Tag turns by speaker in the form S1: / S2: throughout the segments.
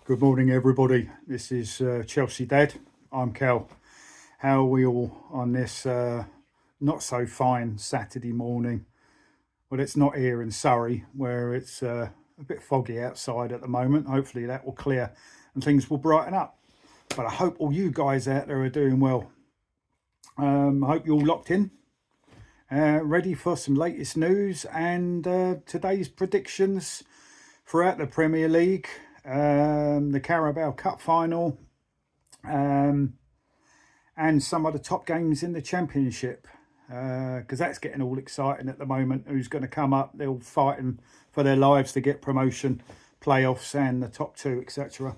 S1: Good morning, everybody. This is Chelsea Dad. I'm Cal. How are we all on this not so fine Saturday morning? Well, it's not here in Surrey, where it's a bit foggy outside at the moment. Hopefully that will clear and things will brighten up. But I hope all you guys out there are doing well. I hope you're all locked in, ready for some latest news and today's predictions throughout the Premier League, the Carabao Cup final, and some of the top games in the Championship, because that's getting all exciting at the moment. Who's going to come up? They're all fighting for their lives to get promotion, playoffs and the top two, etc.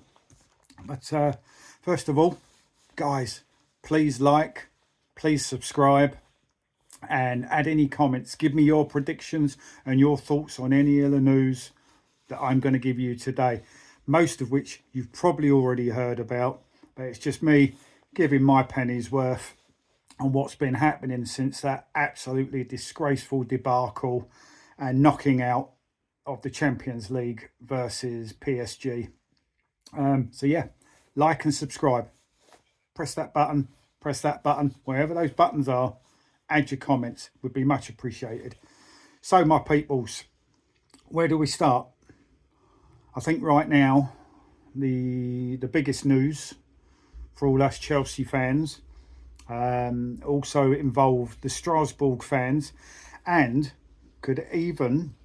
S1: But first of all, guys, please like, please subscribe and add any comments. Give me your predictions and your thoughts on any of the news that I'm going to give you today, most of which you've probably already heard about, but it's just me giving my penny's worth on what's been happening since that absolutely disgraceful debacle and knocking out of the Champions League versus PSG. So yeah, like and subscribe. Press that button, wherever those buttons are. Add your comments, would be much appreciated. So my peoples, where do we start? I think right now the biggest news for all us Chelsea fans also involved the Strasbourg fans and could even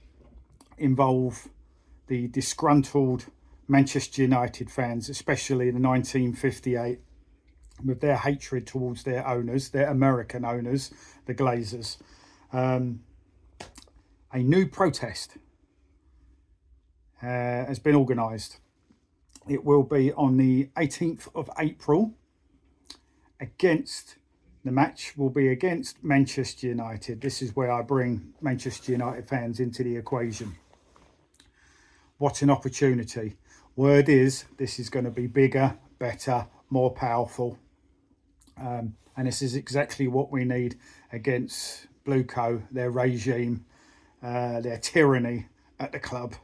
S1: involve the disgruntled Manchester United fans, especially the 1958, with their hatred towards their owners, their American owners, the Glazers. A new protest has been organised. It will be on the 18th of April. The match will be against Manchester United. This is where I bring Manchester United fans into the equation. What an opportunity. Word is, this is going to be bigger, better, more powerful. And this is exactly what we need against Blueco, their regime, their tyranny at the club.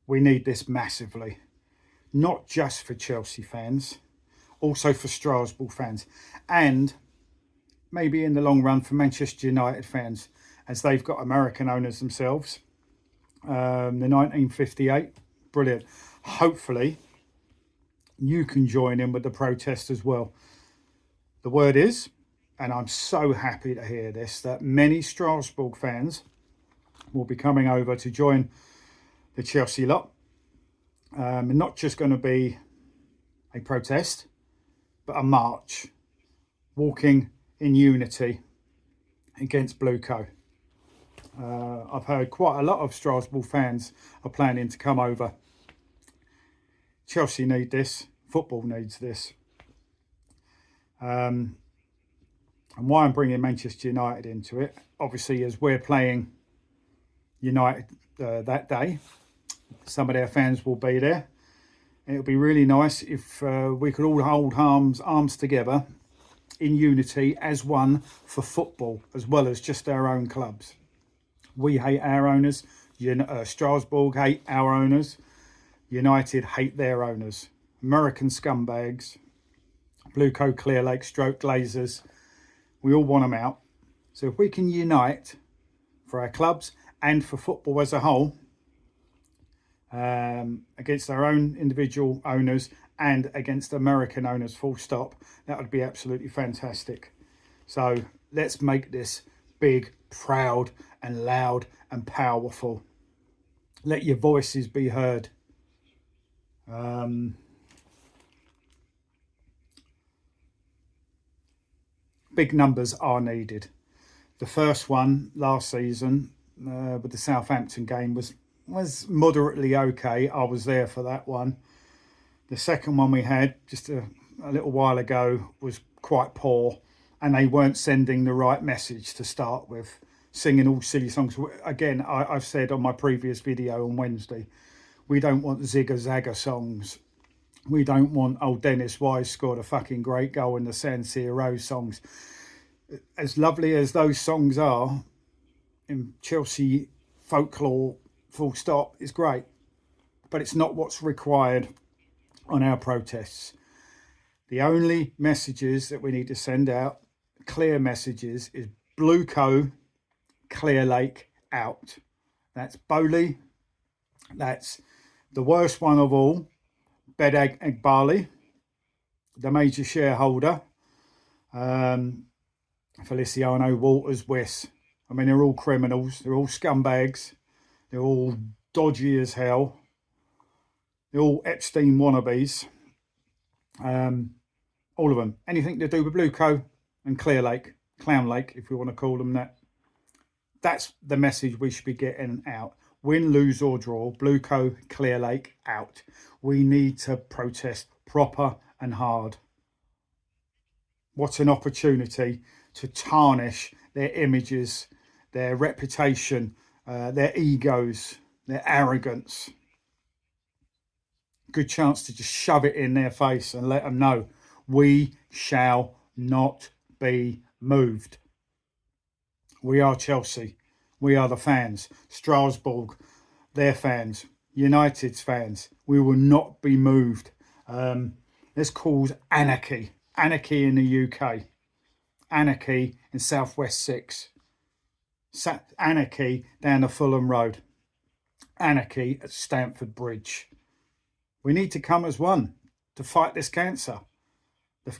S1: We need this massively, not just for Chelsea fans, also for Strasbourg fans, and maybe in the long run for Manchester United fans, as they've got American owners themselves. The 1958, brilliant. Hopefully you can join in with the protest as well. The word is, and I'm so happy to hear this, that many Strasbourg fans will be coming over to join the Chelsea lot. And not just going to be a protest, but a march, walking in unity against Blueco. I've heard quite a lot of Strasbourg fans are planning to come over. Chelsea need this, football needs this. And why I'm bringing Manchester United into it, obviously, as we're playing United that day, some of their fans will be there. It would be really nice if we could all hold arms together in unity as one for football, as well as just our own clubs. We hate our owners. Strasbourg hate our owners. United hate their owners. American scumbags, Blueco, Clear Lake, Stroke Glazers. We all want them out. So if we can unite for our clubs and for football as a whole, against our own individual owners and against American owners, full stop, that would be absolutely fantastic. So let's make this big, proud and loud and powerful. Let your voices be heard. Big numbers are needed. The first one last season with the Southampton game was moderately okay. I was there for that one. The second one we had just a little while ago was quite poor, and they weren't sending the right message to start with, singing all silly songs. Again, I've said on my previous video on Wednesday, we don't want zigga zagga songs. We don't want old Dennis Wise scored a fucking great goal in the San Siro songs. As lovely as those songs are, in Chelsea folklore, full stop, is great. but it's not what's required on our protests. The only messages that we need to send out, clear messages, is Blueco, Clear Lake out. That's Bowley. That's the worst one of all, Bedag Egbali, the major shareholder, Feliciano Walters Wiss. I mean, they're all criminals. They're all scumbags. They're all dodgy as hell. They're all Epstein wannabes. All of them. Anything to do with Blueco and Clear Lake, Clown Lake, if we want to call them that. That's the message we should be getting out. Win, lose or draw, Blueco, Clear Lake out. We need to protest proper and hard. What an opportunity to tarnish their images, their reputation, their egos, their arrogance. Good chance to just shove it in their face and let them know we shall not be moved. We are Chelsea. We are the fans. Strasbourg, their fans. United's fans. We will not be moved. Let's cause anarchy. Anarchy in the UK. Anarchy in Southwest 6. Anarchy down the Fulham Road. Anarchy at Stamford Bridge. We need to come as one to fight this cancer.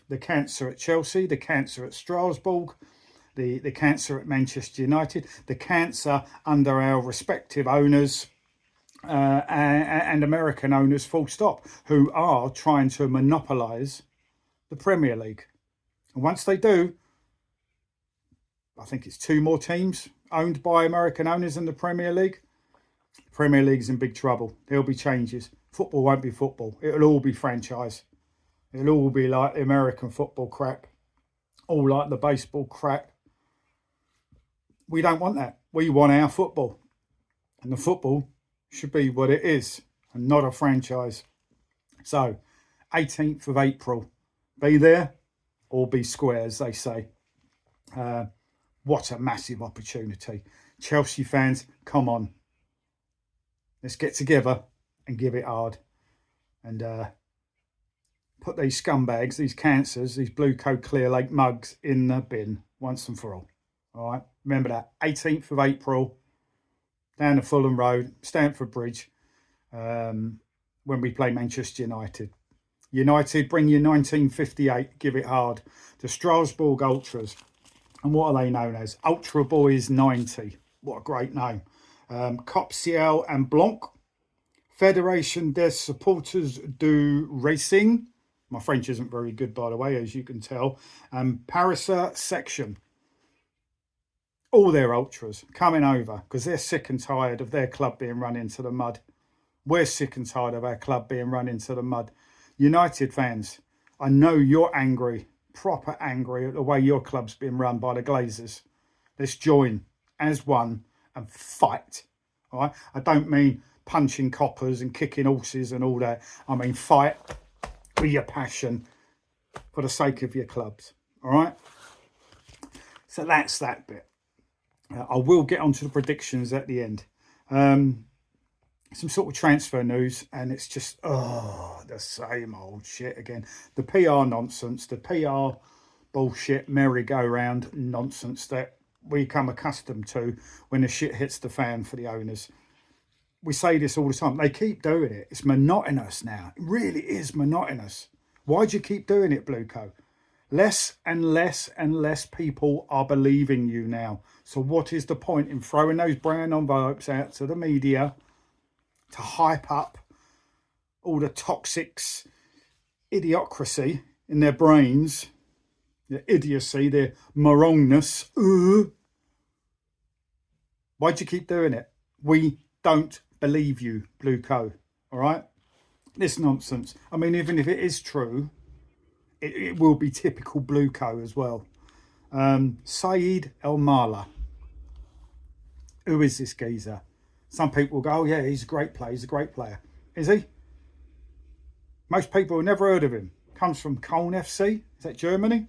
S1: The cancer at Chelsea, the cancer at Strasbourg, the cancer at Manchester United, the cancer under our respective owners and American owners, full stop, who are trying to monopolise the Premier League. And once they do, I think it's 2 more teams owned by American owners in the Premier League. Premier League's in big trouble. There'll be changes. Football won't be football. It'll all be franchise. It'll all be like the American football crap. All like the baseball crap. We don't want that. We want our football. And the football should be what it is and not a franchise. So, 18th of April. Be there or be square, as they say. What a massive opportunity. Chelsea fans, come on. Let's get together and give it hard. And put these scumbags, these cancers, these Blueco Clear Lake mugs in the bin once and for all. All right, remember that. 18th of April, down the Fulham Road, Stamford Bridge, when we play Manchester United. United, bring your 1958, give it hard. The Strasbourg Ultras. And what are they known as? Ultra Boys 90. What a great name. Copsiel and Blanc. Fédération des Supporters du Racing. My French isn't very good, by the way, as you can tell. Parissa Section. All their ultras coming over because they're sick and tired of their club being run into the mud. We're sick and tired of our club being run into the mud. United fans, I know you're angry, proper angry at the way your club's been run by the Glazers. Let's join as one and fight. All right? I don't mean punching coppers and kicking horses and all that. I mean fight with your passion for the sake of your clubs. All right? So that's that bit. I will get onto the predictions at the end. Some sort of transfer news, and it's just, the same old shit again. The PR nonsense, the PR bullshit, merry-go-round nonsense that we come accustomed to when the shit hits the fan for the owners. We say this all the time. They keep doing it. It's monotonous now. It really is monotonous. Why do you keep doing it, Blueco? Less and less and less people are believing you now. So what is the point in throwing those brown envelopes out to the media to hype up all the toxics, idiocracy in their brains, their idiocy, their morongness? Why'd you keep doing it? We don't believe you, Blueco. All right? This nonsense. I mean, even if it is true, it will be typical Blueco as well. Saeed El Mala. Who is this geezer? Some people go, oh yeah, he's a great player. He's a great player. Is he? Most people have never heard of him. Comes from Köln FC. Is that Germany?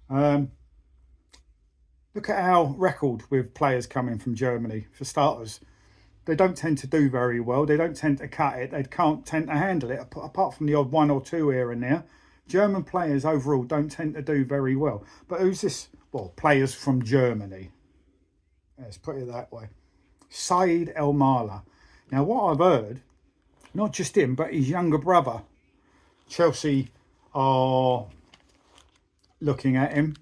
S1: Look at our record with players coming from Germany. For starters, They don't tend to do very well. They don't tend to cut it. They can't tend to handle it, apart from the odd one or two here and there. German players overall don't tend to do very well. But who's this? Well, players from Germany. Let's put it that way. Said El Mala. Now, what I've heard, not just him, but his younger brother, Chelsea are looking at him.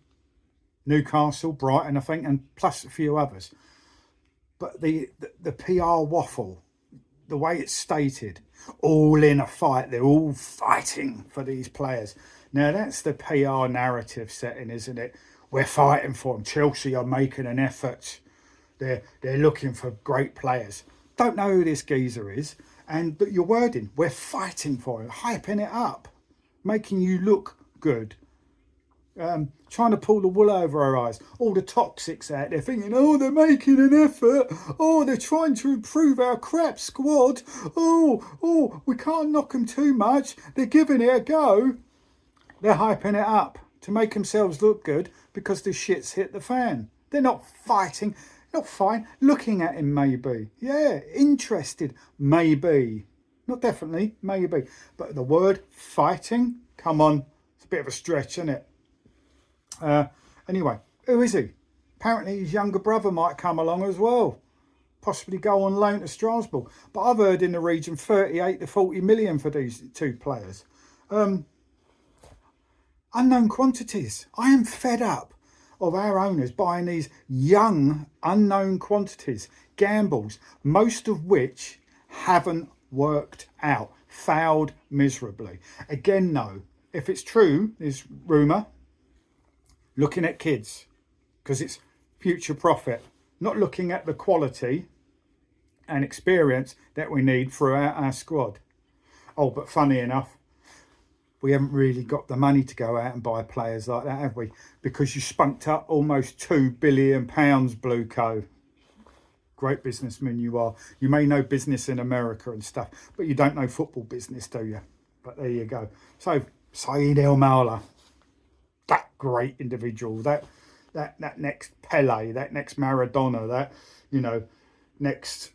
S1: Newcastle, Brighton, I think, and plus a few others. But the PR waffle, the way it's stated, all in a fight, they're all fighting for these players. Now, that's the PR narrative setting, isn't it? We're fighting for them. Chelsea are making an effort. They're looking for great players. Don't know who this geezer is. But your wording, we're fighting for him, hyping it up, making you look good. Trying to pull the wool over our eyes. All the toxics out there thinking, oh, they're making an effort. Oh, they're trying to improve our crap squad. Oh, we can't knock them too much. They're giving it a go. They're hyping it up to make themselves look good because the shit's hit the fan. They're not fighting. Not fine. Looking at him, maybe. Yeah, interested, maybe. Not definitely, maybe. But the word fighting, come on. It's a bit of a stretch, isn't it? Anyway, who is he? Apparently his younger brother might come along as well. Possibly go on loan to Strasbourg. But I've heard in the region 38 to 40 million for these two players. Unknown quantities. I am fed up of our owners buying these young, unknown quantities, gambles, most of which haven't worked out, failed miserably. Again, no, if it's true, this rumour, looking at kids, because it's future profit, not looking at the quality and experience that we need throughout our squad. Oh, but funny enough, we haven't really got the money to go out and buy players like that, have we? Because you spunked up almost £2 billion, Blueco. Great businessman you are. You may know business in America and stuff, but you don't know football business, do you? But there you go. So, Said El Mala, that great individual, that next Pele, that next Maradona, that, next,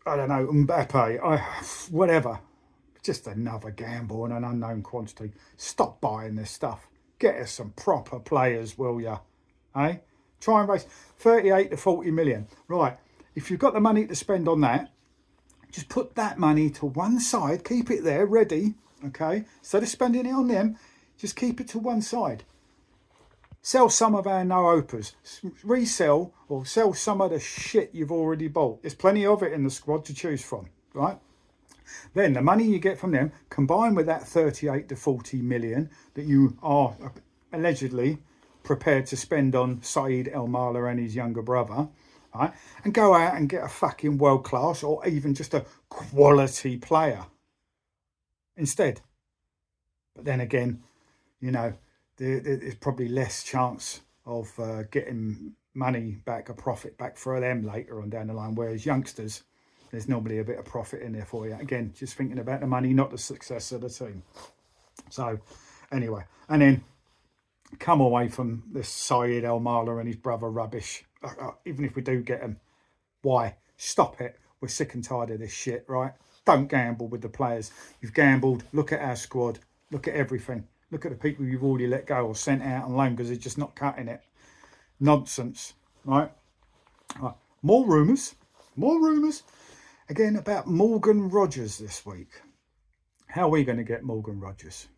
S1: I don't know, Mbappe, whatever. Just another gamble and an unknown quantity. Stop buying this stuff. Get us some proper players, will ya? Eh? Try and raise 38 to 40 million. Right, if you've got the money to spend on that, just put that money to one side. Keep it there, ready, okay? Instead of spending it on them, just keep it to one side. Sell some of our no-opers. Resell or sell some of the shit you've already bought. There's plenty of it in the squad to choose from, right? Then the money you get from them, combined with that 38 to 40 million that you are allegedly prepared to spend on Said El Mala and his younger brother, right? And go out and get a fucking world-class or even just a quality player instead. But then again, there's probably less chance of getting money back, a profit back for them later on down the line, whereas youngsters, there's normally a bit of profit in there for you. Again, just thinking about the money, not the success of the team. So, anyway, and then come away from this Said El Mala and his brother rubbish. Even if we do get them, why? Stop it. We're sick and tired of this shit, right? Don't gamble with the players. You've gambled. Look at our squad. Look at everything. Look at the people you've already let go or sent out on loan because they're just not cutting it. Nonsense, right? More rumours. Again, about Morgan Rogers this week. How are we going to get Morgan Rogers?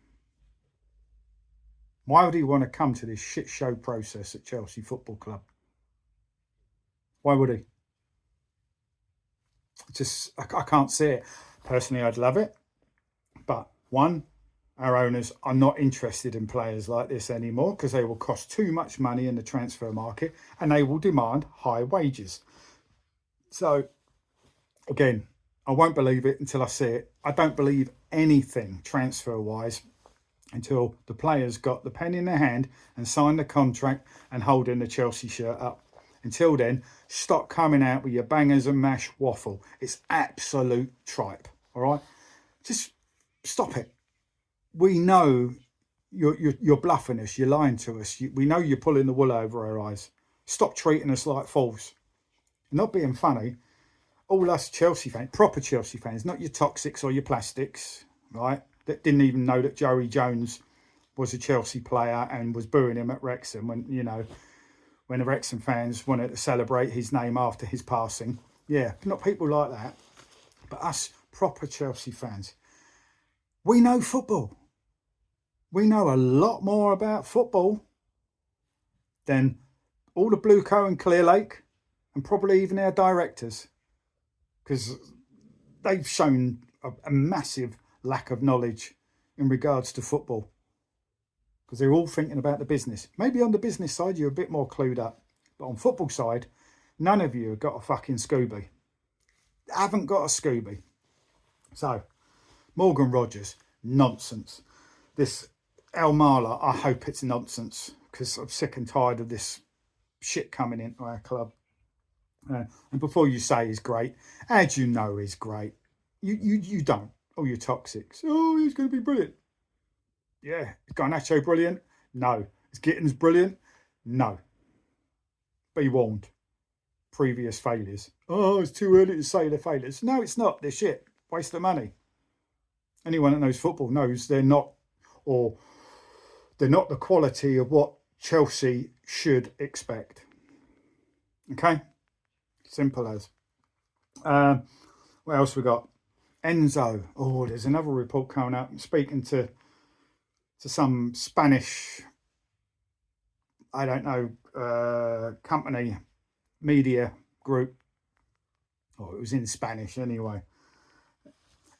S1: Why would he want to come to this shit show process at Chelsea Football Club? Why would he? I can't see it. Personally, I'd love it. But one, our owners are not interested in players like this anymore because they will cost too much money in the transfer market and they will demand high wages. So, again, I won't believe it until I see it. I don't believe anything transfer-wise until the players got the pen in their hand and signed the contract and holding the Chelsea shirt up. Until then, stop coming out with your bangers and mash waffle. It's absolute tripe, all right? Just stop it. We know you're bluffing us, you're lying to us. We know you're pulling the wool over our eyes. Stop treating us like fools. Not being funny. all us Chelsea fans, proper Chelsea fans, not your toxics or your plastics, right, that didn't even know that Joey Jones was a Chelsea player and was booing him at Wrexham when, you know, when the Wrexham fans wanted to celebrate his name after his passing. Yeah, not people like that, but us proper Chelsea fans. We know football. We know a lot more about football than all the Blueco and Clear Lake, and probably even our directors, because they've shown a massive lack of knowledge in regards to football, because they're all thinking about the business. Maybe on the business side you're a bit more clued up, but on football side, none of you have got a fucking Scooby. Haven't got a Scooby. So, Morgan Rogers, nonsense. This El Marla, I hope it's nonsense, because I'm sick and tired of this shit coming into our club. And before you say he's great, how do you know he's great? You don't. Oh, you're toxics. Oh, he's going to be brilliant. Yeah. Is Garnacho brilliant? No. Is Gittins brilliant? No. Be warned. Previous failures. Oh, it's too early to say they're failures. No, it's not. They're shit. Waste of money. Anyone that knows football knows they're not, or they're not the quality of what Chelsea should expect. Okay? Simple as. What else we got? Enzo. Oh, there's another report coming up. I'm speaking to some Spanish, I don't know, company, media group. Oh, it was in Spanish anyway.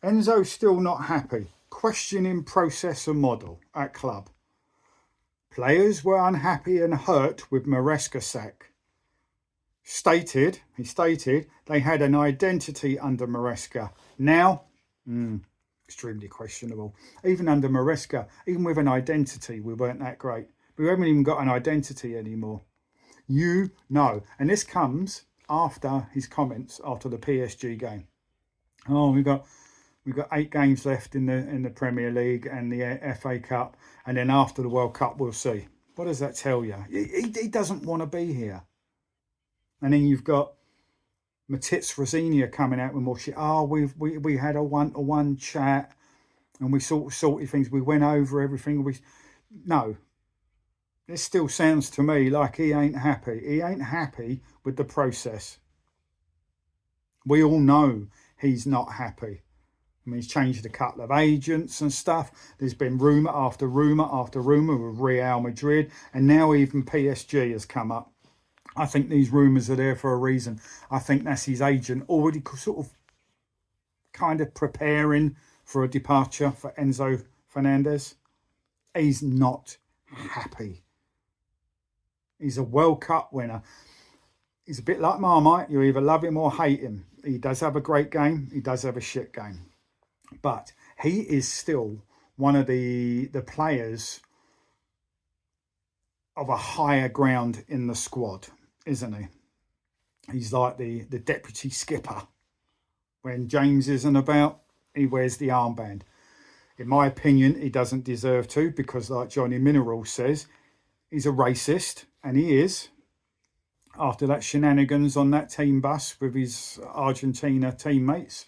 S1: Enzo's still not happy. Questioning process and model at club. Players were unhappy and hurt with Maresca sack. He stated they had an identity under Maresca. Now, extremely questionable. Even under Maresca, even with an identity, we weren't that great. We haven't even got an identity anymore. You know, and this comes after his comments after the PSG game. Oh, we've got 8 games left in the Premier League and the FA Cup, and then after the World Cup, we'll see. What does that tell you? He doesn't want to be here. And then you've got Matitz Rosinia coming out with more shit. Oh, we had a one-to-one chat and we sorted things. We went over everything. No. This still sounds to me like he ain't happy. He ain't happy with the process. We all know he's not happy. I mean, he's changed a couple of agents and stuff. There's been rumour after rumour after rumour with Real Madrid, and now even PSG has come up. I think these rumours are there for a reason. I think that's his agent already sort of kind of preparing for a departure for Enzo Fernandez. He's not happy. He's a World Cup winner. He's a bit like Marmite. You either love him or hate him. He does have a great game. He does have a shit game. But he is still one of the players of a higher ground in the squad, isn't he? He's like the deputy skipper. When James isn't about, he wears the armband. In my opinion, he doesn't deserve to, because like Johnny Mineral says, he's a racist, and he is. After that shenanigans on that team bus with his Argentina teammates,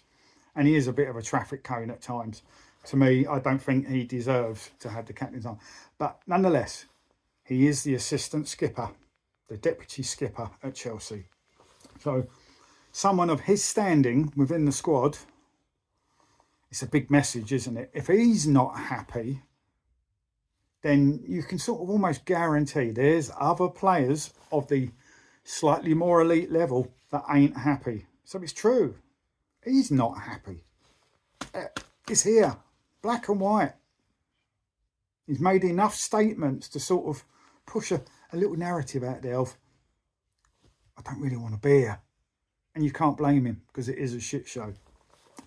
S1: and he is a bit of a traffic cone at times. To me, I don't think he deserves to have the captain's arm. But nonetheless, he is the assistant skipper, the deputy skipper at Chelsea. So someone of his standing within the squad, it's a big message, isn't it? If he's not happy, then you can sort of almost guarantee there's other players of the slightly more elite level that ain't happy. So it's true. He's not happy. It's here, black and white. He's made enough statements to sort of push a little narrative out there of, I don't really want to be here. And you can't blame him, because it is a shit show.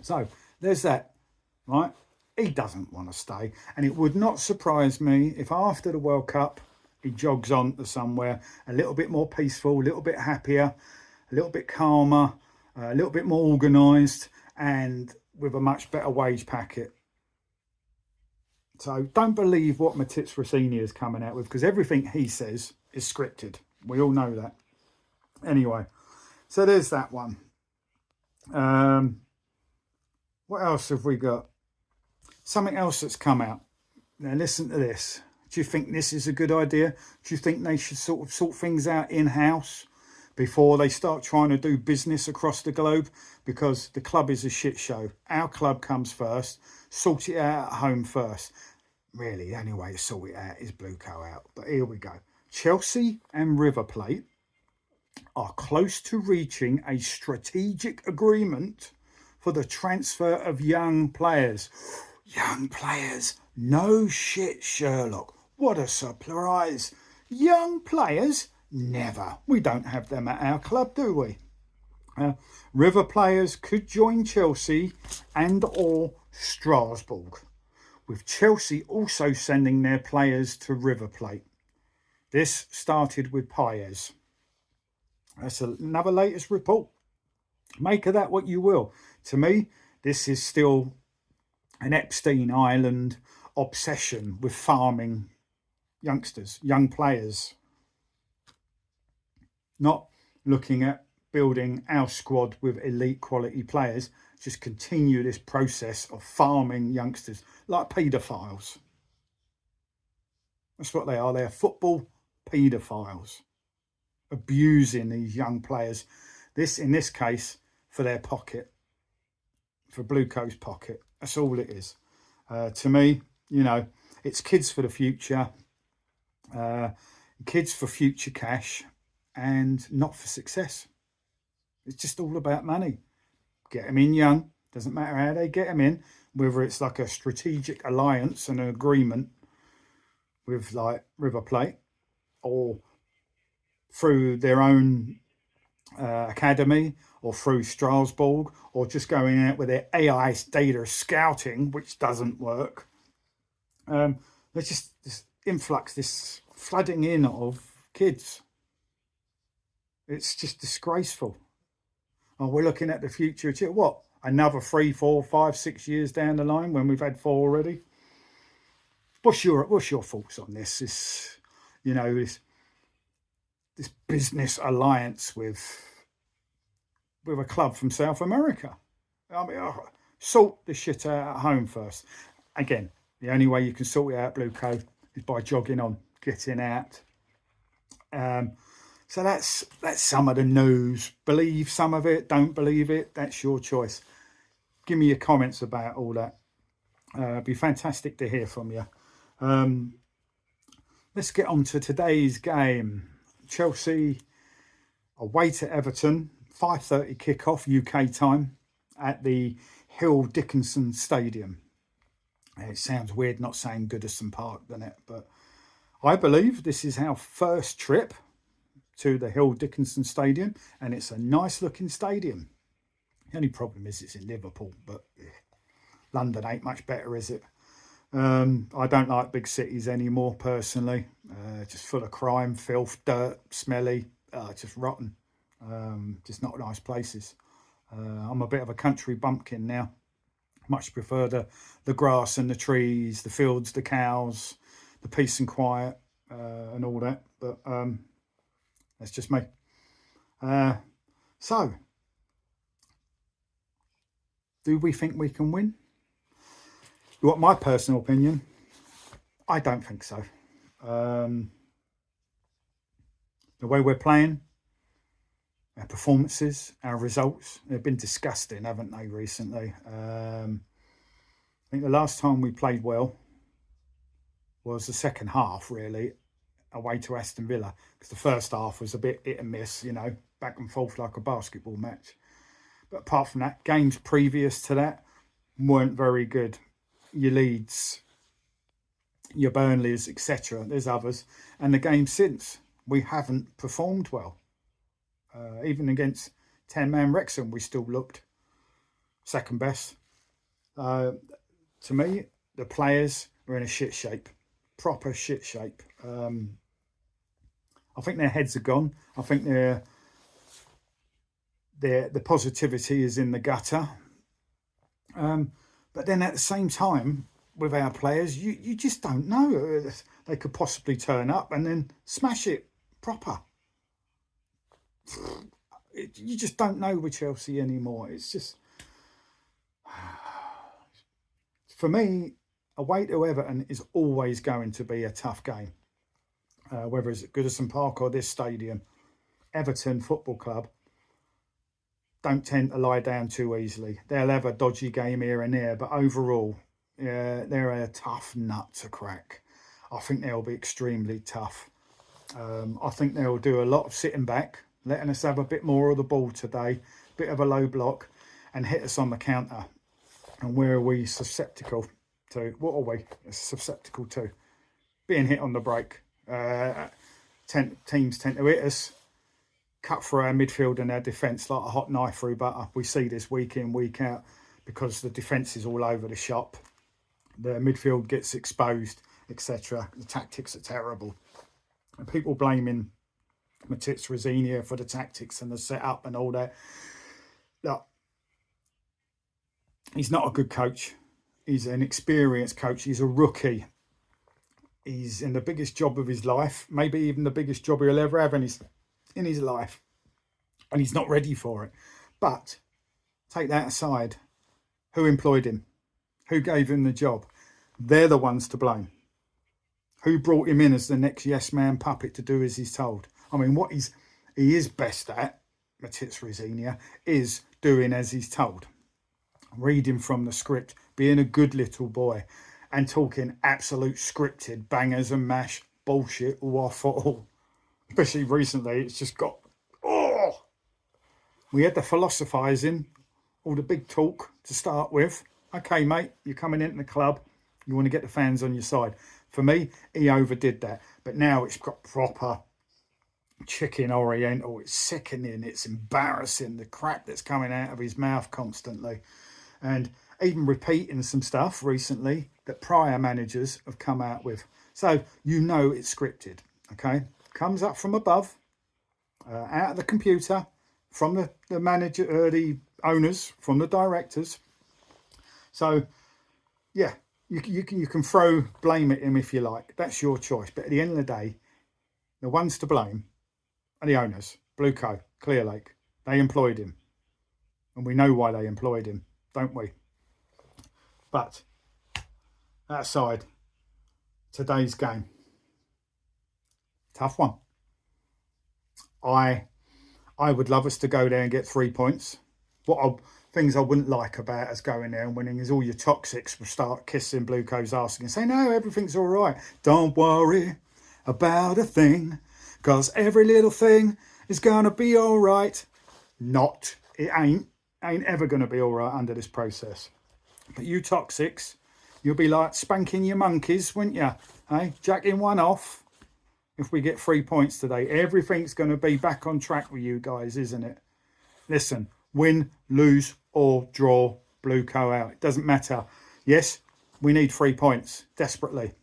S1: So there's that, right? He doesn't want to stay. And it would not surprise me if after the World Cup, he jogs on to somewhere a little bit more peaceful, a little bit happier, a little bit calmer, a little bit more organised, and with a much better wage packet. So don't believe what Matitz Rossini is coming out with, because everything he says is scripted. We all know that. Anyway, so there's that one. What else have we got? Something else that's come out. Now listen to this. Do you think this is a good idea? Do you think they should sort of sort things out in-house before they start trying to do business across the globe? Because the club is a shit show. Our club comes first. Sort it out at home first. Really, the only way to sort it out is Blueco out. But here we go. Chelsea and River Plate are close to reaching a strategic agreement for the transfer of young players. Young players. No shit, Sherlock. What a surprise. Young players? Never. We don't have them at our club, do we? River players could join Chelsea and or Strasbourg, with Chelsea also sending their players to River Plate. This started with Paez. That's another latest report. Make of that what you will. To me, this is still an Epstein Island obsession with farming youngsters, young players. Not looking at building our squad with elite quality players, just continue this process of farming youngsters like paedophiles. That's what they are. They're football paedophiles, abusing these young players. This, in this case, for their pocket, for Blueco's pocket. That's all it is. To me, you know, it's kids for the future, kids for future cash, and not for success. It's just all about money. Get them in young. Doesn't matter how they get them in, whether it's like a strategic alliance and an agreement with like River Plate or through their own academy or through Strasbourg or just going out with their AI data scouting, which doesn't work. There's just this influx, this flooding in of kids. It's just disgraceful. Oh, we're looking at the future. What? Another 3, 4, 5, 6 years down the line when we've had 4 already? What's your thoughts on this? This, you know, this business alliance with a club from South America. I mean, sort the shit out at home first. Again, the only way you can sort it out, Blueco, is by jogging on, getting out. So that's some of the news. Believe some of it, don't believe it. That's your choice. Give me your comments about all that. It'd be fantastic to hear from you. Let's get on to today's game. Chelsea away to Everton, 5:30 kickoff UK time at the Hill Dickinson Stadium. It sounds weird not saying Goodison Park, doesn't it? But I believe this is our first trip to the Hill Dickinson Stadium, and it's a nice looking stadium. The only problem is it's in Liverpool, but London ain't much better, is it? I don't like big cities anymore, personally. Just full of crime, filth, dirt, smelly, just rotten. Just not nice places. I'm a bit of a country bumpkin now. Much prefer the grass and the trees, the fields, the cows, the peace and quiet, and all that. But that's just me. So, do we think we can win? You want my personal opinion? I don't think so. The way we're playing, our performances, our results, they've been disgusting, haven't they, recently? I think the last time we played well was the second half, really, away to Aston Villa, because the first half was a bit hit and miss, you know, back and forth like a basketball match. But apart from that, games previous to that weren't very good. Your Leeds, your Burnleys, etc. There's others. And the game since, we haven't performed well. Even against 10-man Wrexham, we still looked second best. To me, the players are in a shit shape. Proper shit shape. I think their heads are gone. I think the positivity is in the gutter. But then at the same time, with our players, you just don't know. They could possibly turn up and then smash it proper. you just don't know with Chelsea anymore. It's just, for me, away to Everton is always going to be a tough game. Whether it's at Goodison Park or this stadium, Everton Football Club don't tend to lie down too easily. They'll have a dodgy game here and there, but overall, yeah, they're a tough nut to crack. I think they'll be extremely tough. I think they'll do a lot of sitting back, letting us have a bit more of the ball today, bit of a low block, and hit us on the counter. And where are we susceptible to? What are we susceptible to? Being hit on the break. Teams tend to hit us, cut through our midfield and our defence like a hot knife through butter. We see this week in, week out, because the defence is all over the shop. The midfield gets exposed, etc. The tactics are terrible. And people blaming Matitz Rosinia for the tactics and the setup and all that. Look, he's not a good coach. He's an experienced coach. He's a rookie. He's in the biggest job of his life, maybe even the biggest job he'll ever have in his life. And he's not ready for it. But take that aside. Who employed him? Who gave him the job? They're the ones to blame. Who brought him in as the next yes man puppet to do as he's told? I mean, what he is best at, Matitz Rosinia, is doing as he's told. Reading from the script, being a good little boy, and talking absolute scripted bangers and mash bullshit waffle. Especially recently, it's just got, oh! We had the philosophising, all the big talk to start with. Okay, mate, you're coming into the club. You want to get the fans on your side. For me, he overdid that. But now it's got proper chicken oriental. It's sickening. It's embarrassing. The crap that's coming out of his mouth constantly. And even repeating some stuff recently that prior managers have come out with. So you know it's scripted, okay? Comes up from above, out of the computer, from the manager, the owners, from the directors. So, yeah, you can throw blame at him if you like. That's your choice. But at the end of the day, the ones to blame are the owners, Blueco, Clear Lake. They employed him. And we know why they employed him, don't we? But that aside, today's game, tough one. I would love us to go there and get 3 points. Things I wouldn't like about us going there and winning is all your toxics will start kissing Blueco's ass and say, no, everything's all right. Don't worry about a thing, because every little thing is going to be all right. Not. It ain't ever going to be all right under this process. But you toxics, you'll be like spanking your monkeys, wouldn't you? Hey, jacking one off. If we get 3 points today, everything's going to be back on track with you guys, isn't it? Listen, win, lose or draw, Blueco out. It doesn't matter. Yes, we need 3 points desperately.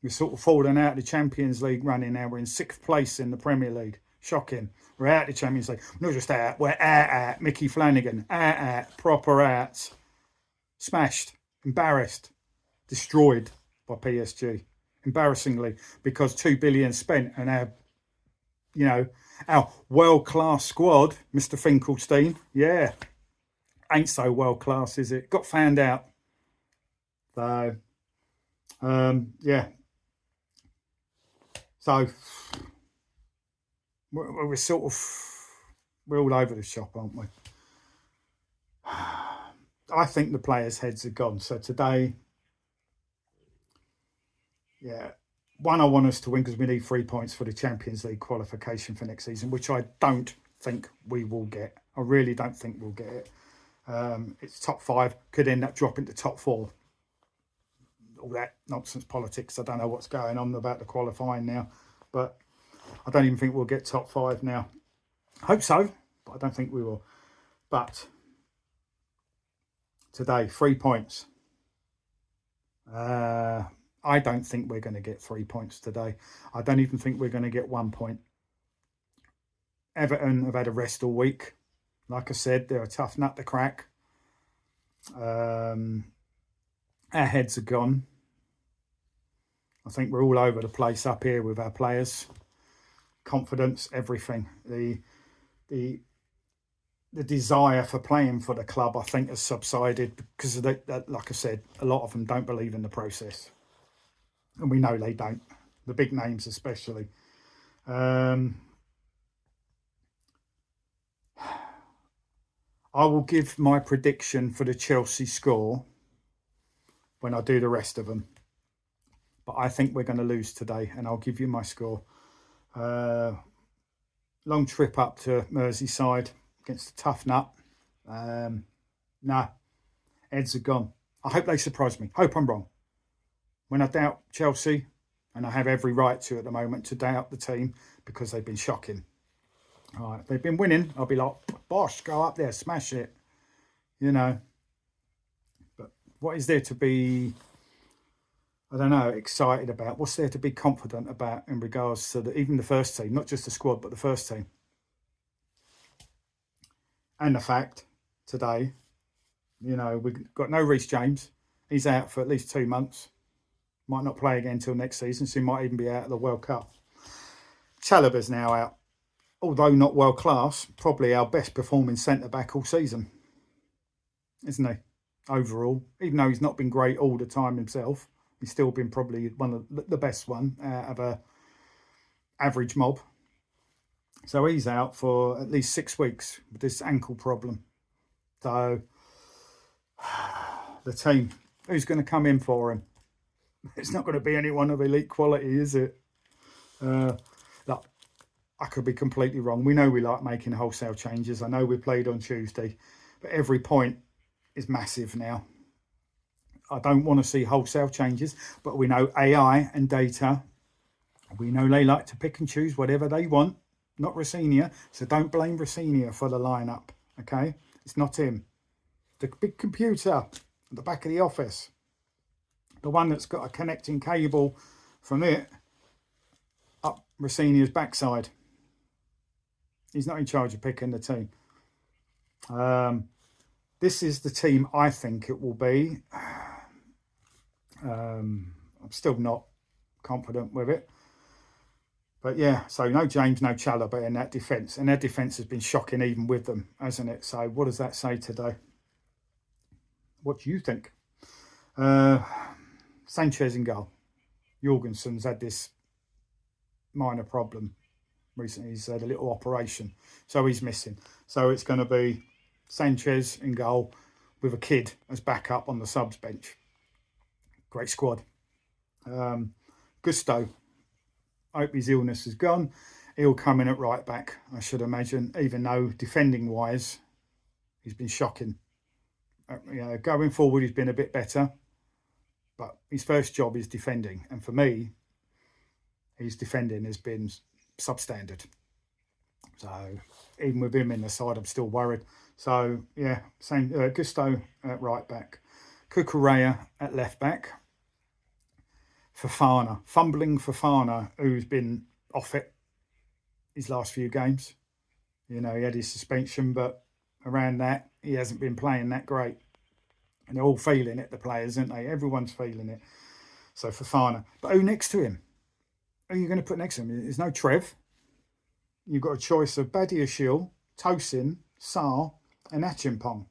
S1: We're sort of falling out of the Champions League running now. We're in 6th place in the Premier League. Shocking. We're out of the Champions League. Not just out, we're out. Mickey Flanagan, out, proper out. Smashed, embarrassed, destroyed by PSG. Embarrassingly, because 2 billion spent and our world-class squad, Mr. Finkelstein, yeah, ain't so world-class, is it? Got found out. So, yeah. So, we're sort of, we're all over the shop, aren't we? I think the players' heads are gone. So today, yeah, I want us to win because we need 3 points for the Champions League qualification for next season, which I don't think we will get. I really don't think we'll get it. It's top 5, could end up dropping to top 4. All that nonsense politics. I don't know what's going on about the qualifying now, but I don't even think we'll get top 5 now. I hope so, but I don't think we will. But today, 3 points. I don't think we're going to get 3 points today. I don't even think we're going to get 1 point. Everton have had a rest all week. Like I said, they're a tough nut to crack. Our heads are gone. I think we're all over the place up here with our players. Confidence, everything. The the desire for playing for the club, I think, has subsided because of like I said, a lot of them don't believe in the process, and we know they don't. The big names, especially. I will give my prediction for the Chelsea score when I do the rest of them, but I think we're going to lose today, and I'll give you my score. Long trip up to Merseyside against a tough nut. Nah, heads are gone. I hope they surprise me. Hope I'm wrong. When I doubt Chelsea, and I have every right to at the moment to doubt the team because they've been shocking. All right, they've been winning. I'll be like, Bosh, go up there, smash it. You know. But what is there to be, I don't know, excited about? What's there to be confident about in regards to even the first team, not just the squad, but the first team? And the fact today, you know, we've got no Reece James. He's out for at least 2 months. Might not play again until next season, so he might even be out of the World Cup. Chalobah's now out. Although not world class, probably our best performing centre-back all season, isn't he? Overall, even though he's not been great all the time himself, he's still been probably one of the best one out of a average mob. So he's out for at least 6 weeks with this ankle problem. So the team, who's going to come in for him? It's not going to be anyone of elite quality, is it? Look, I could be completely wrong. We know we like making wholesale changes. I know we played on Tuesday, but every point is massive now. I don't want to see wholesale changes, but we know AI and data, we know they like to pick and choose whatever they want, not Rosenior. So don't blame Rosenior for the lineup, okay? It's not him. The big computer at the back of the office, the one that's got a connecting cable from it up Rosenior's backside. He's not in charge of picking the team. This is the team I think it will be. I'm still not confident with it. But yeah, so no James, no Chalobah in that defence. And their defence has been shocking even with them, hasn't it? So what does that say today? What do you think? Sanchez in goal. Jorgensen's had this minor problem recently. He's had a little operation, so he's missing. So it's going to be Sanchez in goal with a kid as backup on the subs bench. Great squad. Gusto, I hope his illness is gone. He'll come in at right back, I should imagine, even though defending wise he's been shocking. Going forward he's been a bit better, but his first job is defending, and for me his defending has been substandard. So even with him in the side, I'm still worried. So yeah, Gusto at right back, Cucurella at left back, fumbling Fofana, who's been off it his last few games. You know, he had his suspension, but around that he hasn't been playing that great. And they're all feeling it, the players, aren't they? Everyone's feeling it. So Fofana. But who next to him? Who are you going to put next to him? There's no Trev. You've got a choice of Badiashile, Tosin, Sarr and Achimpong.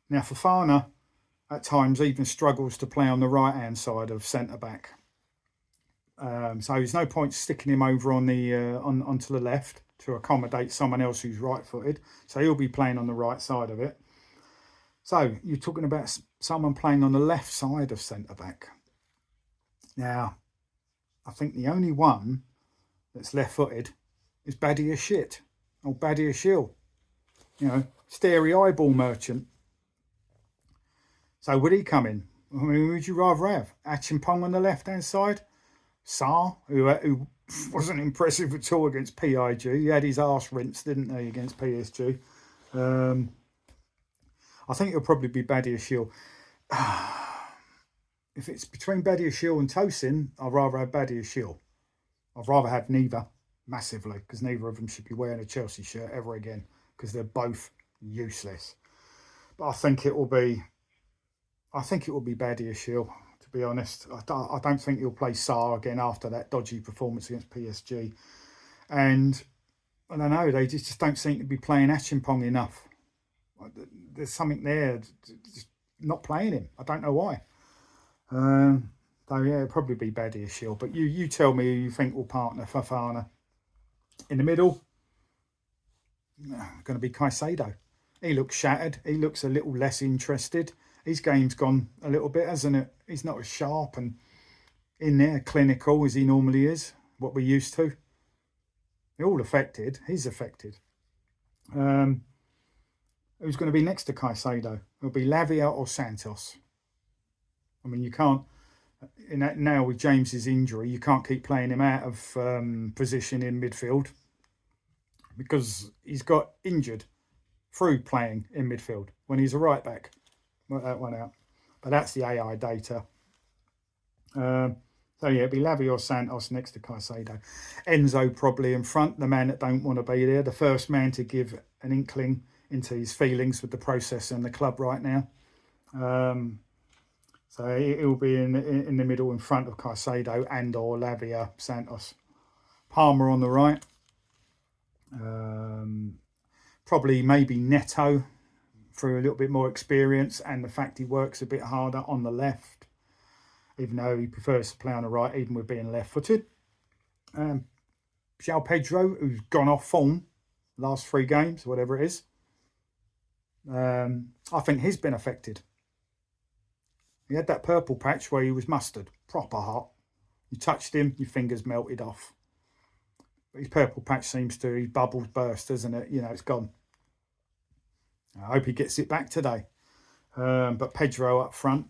S1: Now Fofana at times even struggles to play on the right-hand side of centre-back. So there's no point sticking him over on the onto the left to accommodate someone else who's right-footed. So he'll be playing on the right side of it. So you're talking about someone playing on the left side of centre-back. Now, I think the only one that's left-footed is Badiashile or Badiashile. You know, stereo eyeball merchant. So would he come in? I mean, who would you rather have? Achimpong on the left-hand side? Sarr, who wasn't impressive at all against PIG. He had his arse rinsed, didn't he, against PSG. I think it'll probably be Badiashile. If it's between Badiashile and Tosin, I'd rather have Badiashile. I'd rather have neither, massively, because neither of them should be wearing a Chelsea shirt ever again, because they're both useless. But I think it will be Badiashile, to be honest. I don't think he'll play Sarr again after that dodgy performance against PSG. And I don't know, they just don't seem to be playing Achimpong enough. There's something there, just not playing him. I don't know why. So yeah, it'll probably be Badia Shield. But you tell me who you think will partner Fafana. In the middle, going to be Caicedo. He looks shattered. He looks a little less interested. His game's gone a little bit, hasn't it? He's not as sharp and in there clinical as he normally is, what we're used to. They're all affected. He's affected. Who's going to be next to Caicedo? It'll be Lavia or Santos. I mean, you can't, now with James's injury, you can't keep playing him out of position in midfield because he's got injured through playing in midfield when he's a right back. Work that one out. But that's the AI data. So yeah, it'd be Lavia or Santos next to Caicedo. Enzo probably in front, the man that don't want to be there, the first man to give an inkling into his feelings with the process and the club right now. So he'll be in the middle in front of Caicedo and or Lavia, Santos. Palmer on the right. Probably maybe Neto through a little bit more experience and the fact he works a bit harder on the left, even though he prefers to play on the right, even with being left-footed. João Pedro, who's gone off form last 3 games, whatever it is. I think he's been affected. He had that purple patch where he was mustard, proper hot. You touched him, your fingers melted off. But his purple patch seems to, his bubbles burst, doesn't it? You know, it's gone. I hope he gets it back today. But Pedro up front.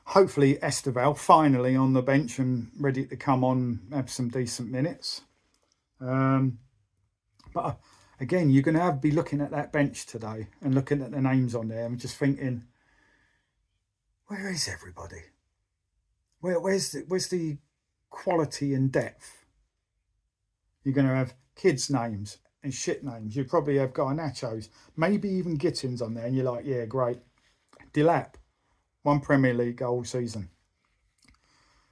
S1: Hopefully Esteval finally on the bench and ready to come on, have some decent minutes. But again, you're going to be looking at that bench today and looking at the names on there and just thinking, where is everybody? Where's the quality and depth? You're going to have kids' names and shit names. You probably have Garnachos, maybe even Gittins on there, and you're like, yeah, great. Delap, 1 Premier League goal season.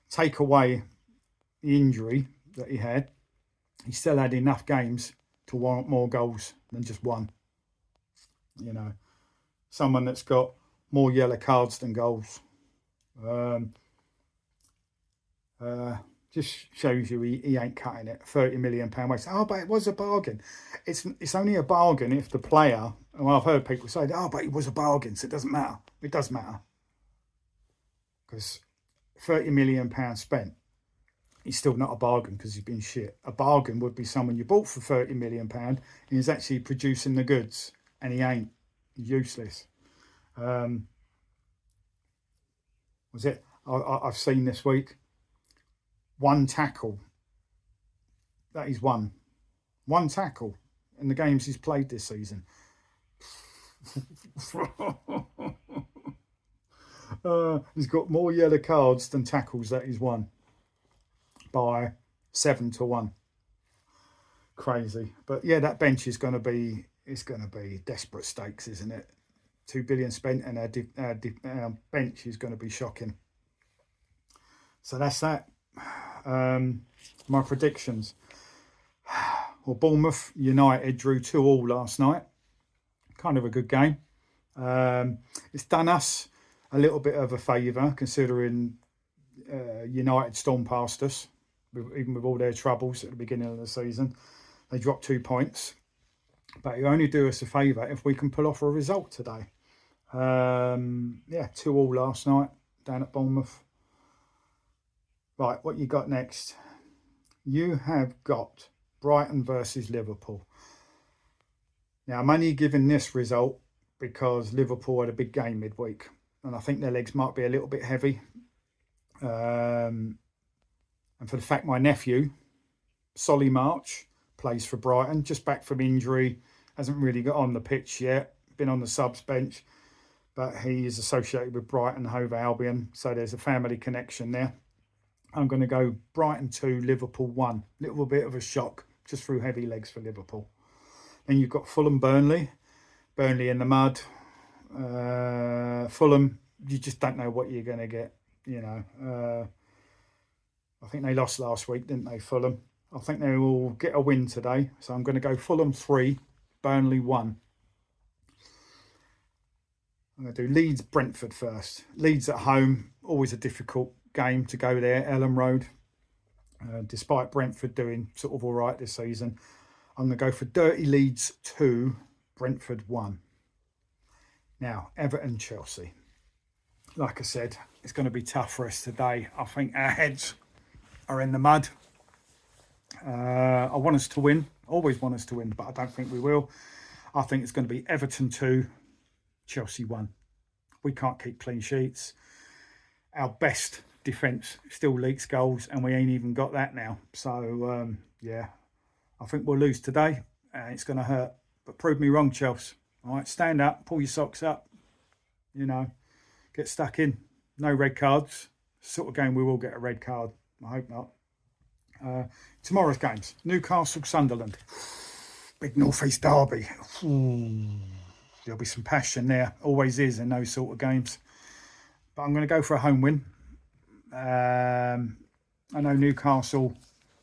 S1: Take away the injury that he had, he still had enough games to warrant more goals than just 1. You know, someone that's got more yellow cards than goals. Just shows you he ain't cutting it. £30 million waste. Oh, but it was a bargain. It's only a bargain if the player, well, I've heard people say, oh, but it was a bargain, so it doesn't matter. It does matter. Because £30 million spent, he's still not a bargain because he's been shit. A bargain would be someone you bought for £30 million and he's actually producing the goods, and he ain't. He's useless. Was it? I've seen this week 1 tackle. That is one tackle in the games he's played this season. He's got more yellow cards than tackles that he's won by 7-1. Crazy. But yeah, that bench is going to be, it's going to be desperate stakes, isn't it? 2 billion spent, and our bench is going to be shocking. So that's that. My predictions. Well, Bournemouth United drew 2-2 last night. Kind of a good game. It's done us a little bit of a favour, considering United stormed past us, even with all their troubles at the beginning of the season. They dropped 2 points. But it only do us a favour if we can pull off a result today. Yeah, 2-2 last night down at Bournemouth. Right, what you got next? You have got Brighton versus Liverpool. Now, I'm only giving this result because Liverpool had a big game midweek, and I think their legs might be a little bit heavy. And for the fact my nephew, Solly March, plays for Brighton, just back from injury, hasn't really got on the pitch yet, been on the subs bench, but he is associated with Brighton Hove Albion, so there's a family connection there. I'm going to go Brighton 2, Liverpool 1. Little bit of a shock, just through heavy legs for Liverpool. Then you've got Fulham Burnley. Burnley in the mud. Fulham, you just don't know what you're going to get, you know. I think they lost last week, didn't they, Fulham? I think they will get a win today. So I'm going to go Fulham 3, Burnley 1. I'm going to do Leeds Brentford first. Leeds at home, always a difficult game to go there, Ellen Road. Despite Brentford doing sort of all right this season, I'm going to go for Dirty Leeds 2, Brentford 1. Now, Everton Chelsea. Like I said, it's going to be tough for us today. I think our heads are in the mud. I want us to win, always want us to win, but I don't think we will. I think it's going to be Everton 2, Chelsea 1. We can't keep clean sheets. Our best defence still leaks goals, and we ain't even got that now. So, yeah, I think we'll lose today, and it's going to hurt. But prove me wrong, Chelsea. All right, stand up, pull your socks up, you know, get stuck in. No red cards. Sort of game we will get a red card. I hope not. Tomorrow's games. Newcastle, Sunderland. Big North East derby. There'll be some passion there. Always is in those sort of games. But I'm going to go for a home win. I know Newcastle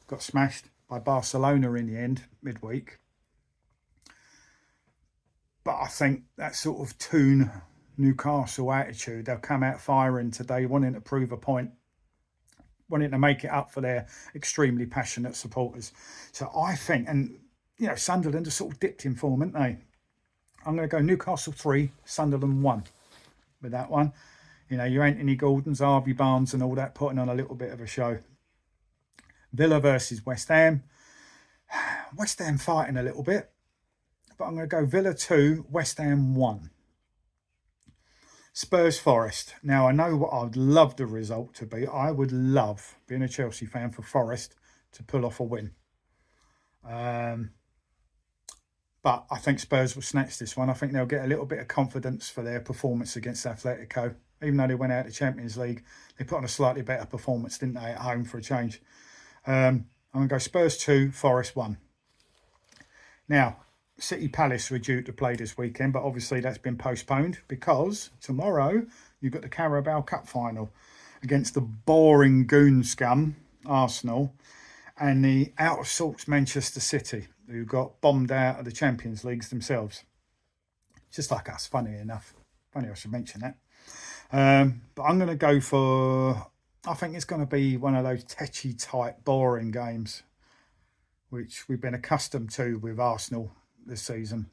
S1: got smashed by Barcelona in the end, midweek. But I think that sort of Toon Newcastle attitude, they'll come out firing today, wanting to prove a point, wanting to make it up for their extremely passionate supporters. So I think, and you know, Sunderland are sort of dipped in form, aren't they? I'm going to go Newcastle 3, Sunderland 1 with that one. You know, your Anthony Gordons, Harvey Barnes and all that, putting on a little bit of a show. Villa versus West Ham. West Ham fighting a little bit, but I'm going to go Villa 2, West Ham 1. Spurs Forest. Now, I know what I'd love the result to be. I would love, being a Chelsea fan, for Forest to pull off a win. But I think Spurs will snatch this one. I think they'll get a little bit of confidence for their performance against Atletico. Even though they went out of the Champions League, they put on a slightly better performance, didn't they, at home for a change. I'm going to go Spurs 2, Forest 1. Now, City Palace were due to play this weekend, but obviously that's been postponed because tomorrow you've got the Carabao Cup final against the boring goon scum, Arsenal, and the out of sorts Manchester City, who got bombed out of the Champions Leagues themselves. Just like us, funny enough. Funny I should mention that. But I'm going to go for, I think it's going to be one of those tetchy type boring games, which we've been accustomed to with Arsenal this season.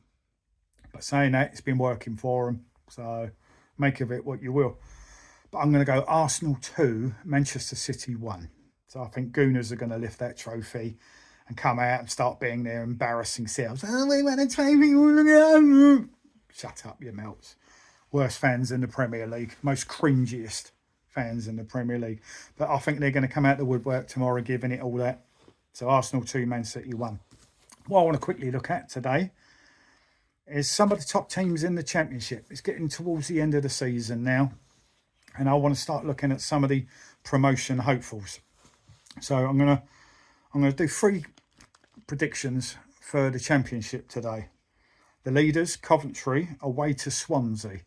S1: But saying that, it's been working for them, so make of it what you will. But I'm going to go Arsenal 2, Manchester City 1. So I think Gooners are going to lift that trophy and come out and start being their embarrassing selves. Oh, we won a trophy. Shut up, you melts. Worst fans in the Premier League. Most cringiest fans in the Premier League. But I think they're going to come out the woodwork tomorrow, giving it all that. So Arsenal 2, Man City 1. What I want to quickly look at today is some of the top teams in the Championship. It's getting towards the end of the season now, and I want to start looking at some of the promotion hopefuls. So I'm going to do 3 predictions for the Championship today. The leaders, Coventry, away to Swansea.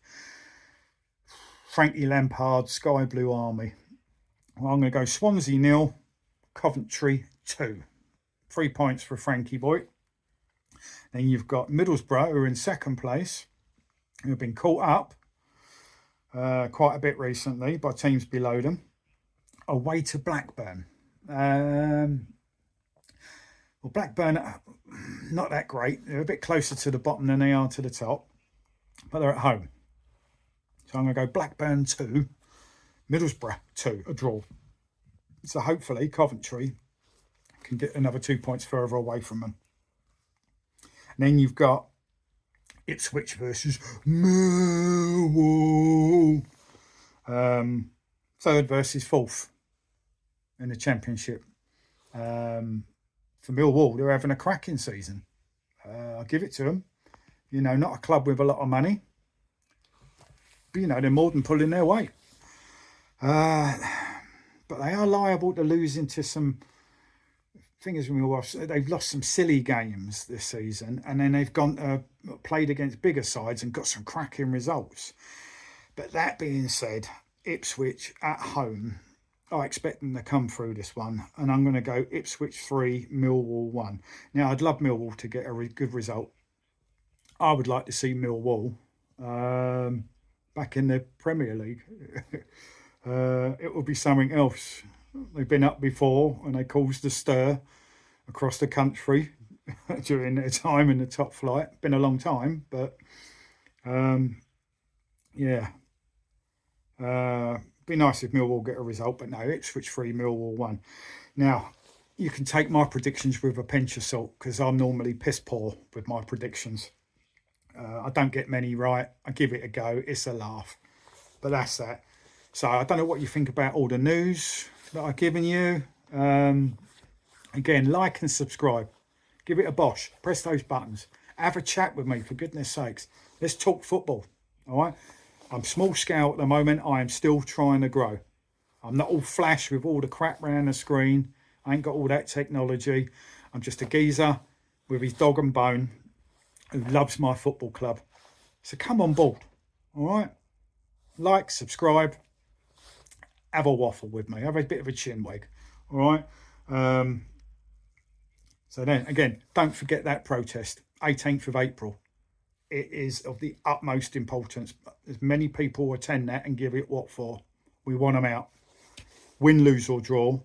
S1: Frankie Lampard, Sky Blue Army. Well, I'm going to go Swansea 0, Coventry 2. 3 points for Frankie boy. Then you've got Middlesbrough, who are in second place, who have been caught up quite a bit recently by teams below them. Away to Blackburn. Well, Blackburn, not that great. They're a bit closer to the bottom than they are to the top, but they're at home. So I'm going to go Blackburn 2, Middlesbrough 2, a draw. So hopefully Coventry can get another 2 points further away from them. And then you've got Ipswich versus Millwall. Third versus fourth in the Championship. For Millwall, they're having a cracking season. I'll give it to them. You know, not a club with a lot of money, but, you know, they're more than pulling their weight. But they are liable to lose into some things. They've lost some silly games this season, and then they've played against bigger sides and got some cracking results. But that being said, Ipswich at home I expect them to come through this one, and I'm going to go Ipswich 3, Millwall 1. Now, I'd love Millwall to get a good result. I would like to see Millwall back in the Premier League. It would be something else. They've been up before and they caused a stir across the country during their time in the top flight. Been a long time, but yeah. Be nice if Millwall get a result, but no, Ipswich 3, Millwall 1. Now, you can take my predictions with a pinch of salt because I'm normally piss poor with my predictions. I don't get many right. I give it a go. It's a laugh. But that's that. So I don't know what you think about all the news that I've given you. Again, like and subscribe. Give it a bosh. Press those buttons. Have a chat with me, for goodness sakes. Let's talk football. All right? I'm small scale at the moment. I am still trying to grow. I'm not all flash with all the crap around the screen. I ain't got all that technology. I'm just a geezer with his dog and bone who loves my football club. So come on board. All right? Like, subscribe, have a waffle with me. Have a bit of a chin wag. All right? So then, again, don't forget that protest, 18th of April. It is of the utmost importance. As many people attend that and give it what for. We want them out. Win, lose or draw.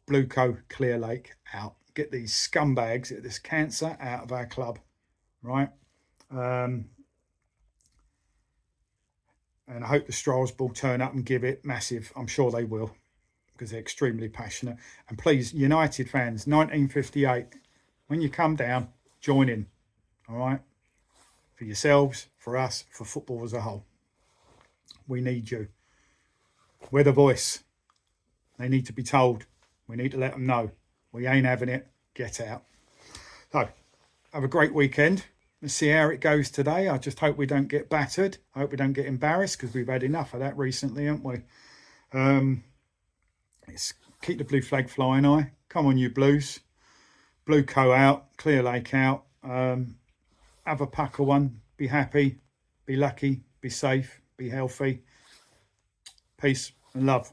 S1: Blueco, Clear Lake out. Get these scumbags, get this cancer out of our club. Right? And I hope the Strasbourg turn up and give it massive. I'm sure they will because they're extremely passionate. And please, United fans, 1958, when you come down, join in. All right? For yourselves, for us, for football as a whole. We need you. We're the voice. They need to be told. We need to let them know. We ain't having it. Get out. So, have a great weekend. Let's see how it goes today. I just hope we don't get battered. I hope we don't get embarrassed because we've had enough of that recently, haven't we? Let's keep the blue flag flying high. Come on, you Blues. Blueco out. Clear Lake out. Have a pucker one. Be happy. Be lucky. Be safe. Be healthy. Peace and love.